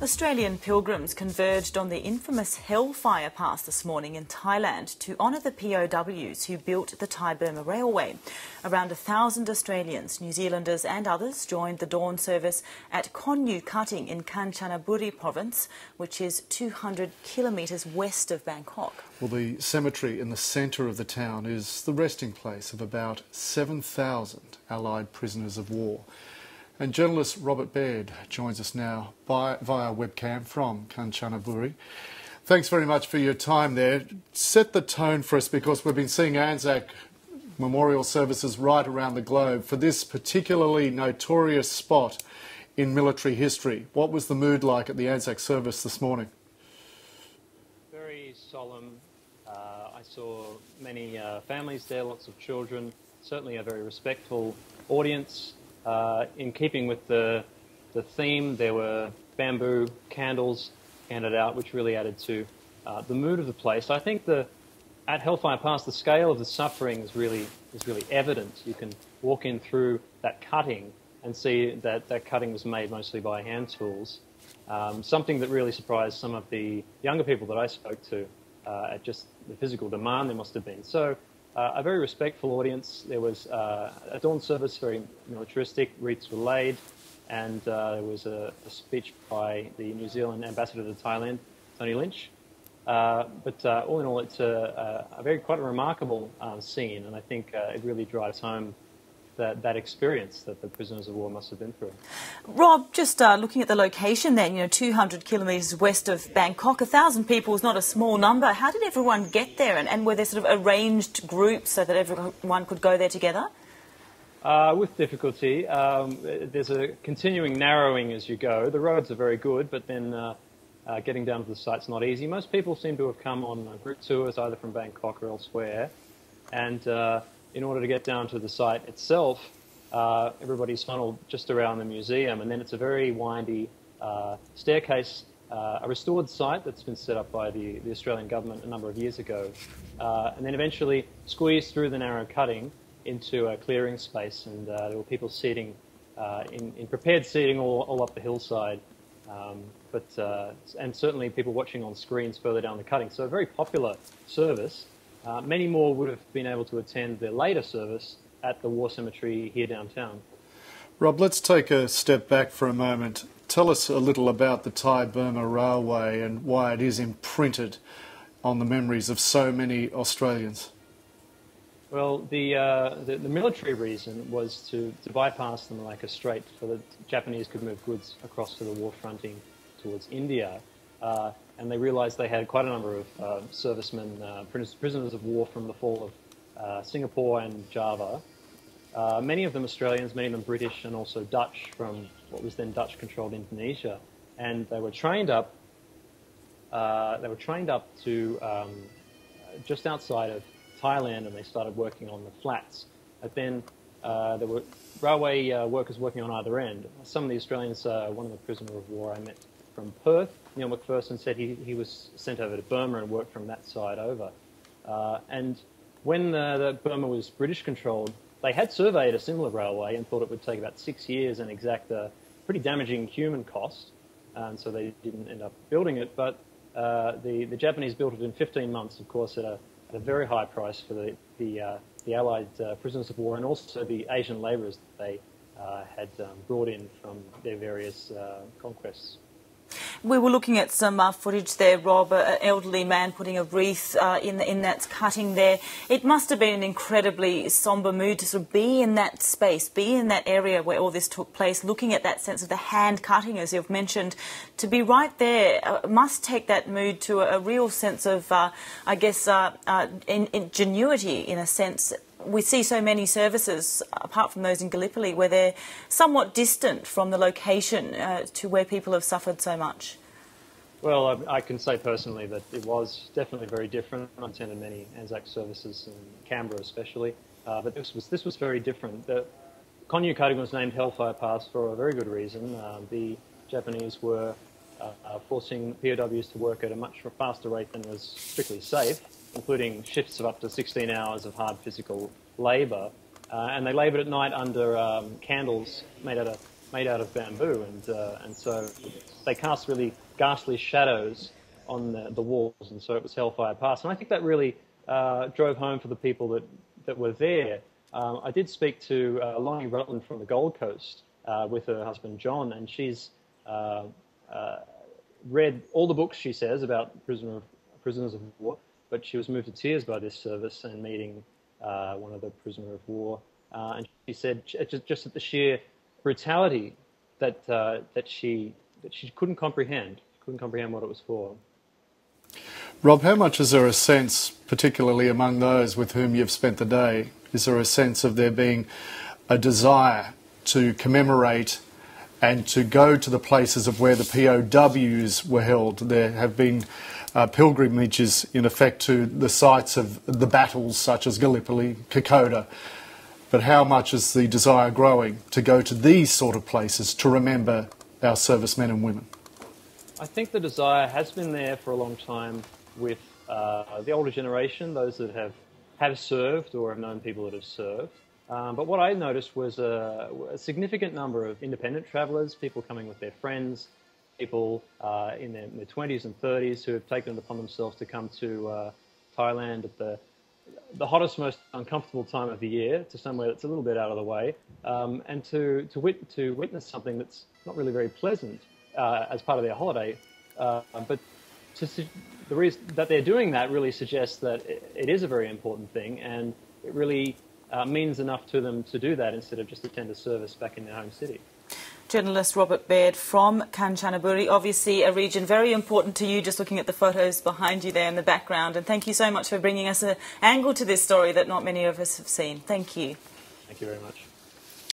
Australian pilgrims converged on the infamous Hellfire Pass this morning in Thailand to honour the POWs who built the Thai-Burma Railway. Around 1,000 Australians, New Zealanders and others joined the dawn service at Konyu cutting in Kanchanaburi province, which is 200 kilometres west of Bangkok. Well, the cemetery in the centre of the town is the resting place of about 7,000 Allied prisoners of war. And journalist Robert Baird joins us now via webcam from Kanchanaburi. Thanks very much for your time there. Set the tone for us, because we've been seeing ANZAC memorial services right around the globe for this particularly notorious spot in military history. What was the mood like at the ANZAC service this morning? Very solemn. I saw many families there, lots of children, certainly a very respectful audience. In keeping with the theme, there were bamboo candles handed out, which really added to the mood of the place. I think at Hellfire Pass, the scale of the suffering is really evident. You can walk in through that cutting and see that cutting was made mostly by hand tools. Something that really surprised some of the younger people that I spoke to at just the physical demand there must have been. So. A very respectful audience. There was a dawn service, very militaristic, wreaths were laid, and there was a speech by the New Zealand ambassador to Thailand, Tony Lynch. But all in all, it's quite a remarkable scene, and I think it really drives home that experience that the prisoners of war must have been through. Rob, just looking at the location then, 200 kilometres west of Bangkok, 1,000 people is not a small number. How did everyone get there, and were there sort of arranged groups so that everyone could go there together? With difficulty. There's a continuing narrowing as you go. The roads are very good, but then getting down to the site's not easy. Most people seem to have come on group tours, either from Bangkok or elsewhere, and in order to get down to the site itself, everybody's funneled just around the museum, and then it's a very windy staircase, a restored site that's been set up by the Australian government a number of years ago, and then eventually squeezed through the narrow cutting into a clearing space, and there were people seating in prepared seating all up the hillside, and certainly people watching on screens further down the cutting. So a very popular service. Many more would have been able to attend the later service at the war cemetery here downtown. Rob, let's take a step back for a moment. Tell us a little about the Thai-Burma Railway and why it is imprinted on the memories of so many Australians. Well, the military reason was to bypass the Malacca Strait so that Japanese could move goods across to the war fronting towards India. And they realised they had quite a number of servicemen, prisoners of war from the fall of Singapore and Java. Many of them Australians, many of them British, and also Dutch from what was then Dutch-controlled Indonesia. And they were trained up. To just outside of Thailand, and they started working on the flats. But then there were railway workers working on either end. Some of the Australians, one of the prisoners of war I met from Perth, Neil McPherson, said he was sent over to Burma and worked from that side over. And when the Burma was British-controlled, they had surveyed a similar railway and thought it would take about 6 years and exact a pretty damaging human cost, and so they didn't end up building it. But the Japanese built it in 15 months, of course, at a very high price for the Allied prisoners of war and also the Asian labourers that they had brought in from their various conquests. We were looking at some footage there, Rob, an elderly man putting a wreath in that cutting there. It must have been an incredibly sombre mood to sort of be in that space, be in that area where all this took place, looking at that sense of the hand cutting, as you've mentioned. To be right there must take that mood to a real sense of, ingenuity, in a sense. We see so many services, apart from those in Gallipoli, where they're somewhat distant from the location to where people have suffered so much. Well, I can say personally that it was definitely very different. I attended many ANZAC services, in Canberra especially, but this was very different. The Konyu cutting was named Hellfire Pass for a very good reason. The Japanese were forcing POWs to work at a much faster rate than was strictly safe, including shifts of up to 16 hours of hard physical labour. And they laboured at night under candles made out of made out of bamboo, and so they cast really ghastly shadows on the walls, and so it was Hellfire Pass. And I think that really drove home for the people that were there. I did speak to Lonnie Rutland from the Gold Coast with her husband John, and she's read all the books, she says, about prisoners of war, but she was moved to tears by this service and meeting one of the prisoner of war. And she said just at the sheer brutality that she couldn't comprehend what it was for. Rob, how much is there a sense, particularly among those with whom you've spent the day, is there a sense of there being a desire to commemorate and to go to the places of where the POWs were held? There have been pilgrimages, in effect, to the sites of the battles such as Gallipoli, Kokoda. But how much is the desire growing to go to these sort of places to remember our servicemen and women? I think the desire has been there for a long time with the older generation, those that have served or have known people that have served. But what I noticed was a significant number of independent travellers, people coming with their friends, people in their 20s and 30s who have taken it upon themselves to come to Thailand at the hottest, most uncomfortable time of the year, to somewhere that's a little bit out of the way, and to witness something that's not really very pleasant as part of their holiday. But the reason that they're doing that really suggests that it is a very important thing, and it really means enough to them to do that instead of just attend a service back in their home city. Journalist Robert Baird from Kanchanaburi, obviously a region very important to you, just looking at the photos behind you there in the background. And thank you so much for bringing us an angle to this story that not many of us have seen. Thank you. Thank you very much.